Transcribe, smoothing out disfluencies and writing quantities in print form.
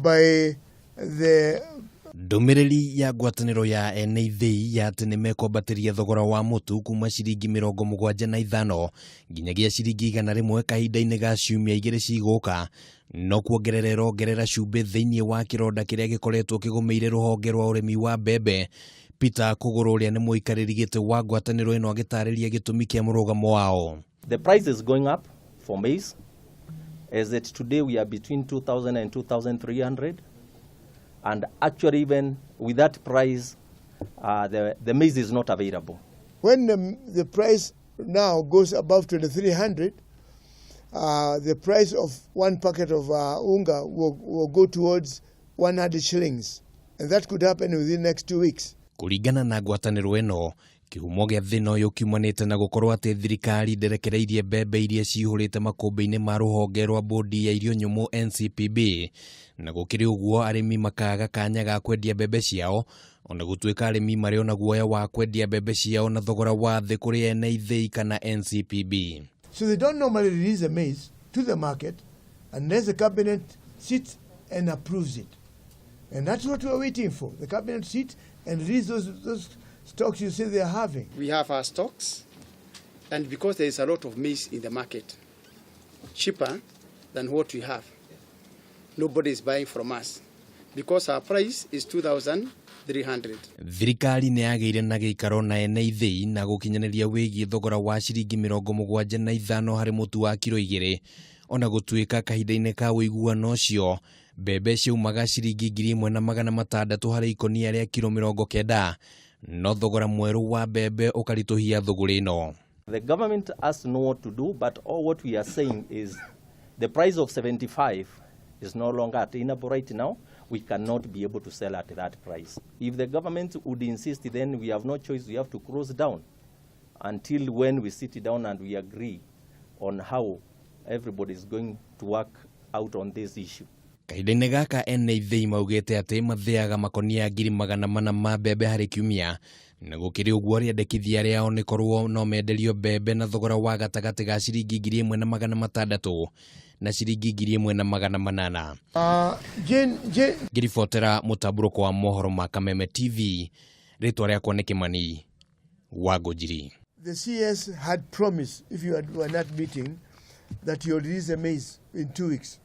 by the Ndumiriri ya ngwataniro ya ithii ya ati nimakwambatiria thogora wa mutu kuuma ciringi 75 nginyagia ciringi 100 kahinda-ini ga ciumia igiri ciguka, no kuongerera ongerera cumbi thiini wa kironda kiria gikoretwo kigumeire ruhonge rwa urimi wa mbembe. Peter Kuguru uria ni muikariri giti wa ngwataniro ino agitariria gitumi kia murugamo wao. The price is going up for maize, as that today we are between 2,000 and 2,300. And actually, even with that price, the maize is not available. When the price now goes above 2,300, the price of one packet of unga will go towards 100 shillings. And that could happen within the next 2 weeks. Kuringana na ngwataniro ino, kihumo gia thina uyu kiumanite na gukorwo ati thirikari nderekereirie mbembe iria cihurite makumbi-ini ma ruhonge rwa bodi ya irio nyumu NCPB, na gukiri uguo arimi makaga kanya ga kwendia mbembe ciao, ona gutuika arimi mari ona guoya wa kwendia mbembe ciao na thogora wa thi kuri ithii kana NCPB. So they don't normally release the maize to the market unless the cabinet sits and approves it. And that's what we're waiting for. The cabinet sits and release those stocks you say they are having. We have our stocks, and because there is a lot of maize in the market, cheaper than what we have, nobody is buying from us because our price is 2,300. Thirikari ni yageire na giikaro na ithii na gukinyaniria wigi thogora wa ciringi 75 hari mutu wa kilo 2, ona gutuika kahinda-ini ka uiguano ucio mbembe ciumaga ciringi 1,600 hari ikonia ria kilo 90, no thogora mweru wa mbembe ukarituhia thogora ino. The government has to know what to do, but all what we are saying is the price of 75 is no longer attainable right now. We cannot be able to sell at that price. If the government would insist, then we have no choice. We have to close down until when we sit down and we agree on how everybody is going to work out on this issue. Kahinda-ini gaka ithii maugite ati mathiaga makonia 400 ma mbembe hari kiumia, na gukiri uguo riendekithia riao ni korwo no menderio mbembe na thogora wa gatagati ga ciringi 1,600 na ciringi 1,800. Ngiribotera mutaburuko wa mohoro ma Kameme TV, ritwa riakwa ni Kimani wa Ngujiri. The CS had promised, if you were not meeting, that you'll release the maize in 2 weeks.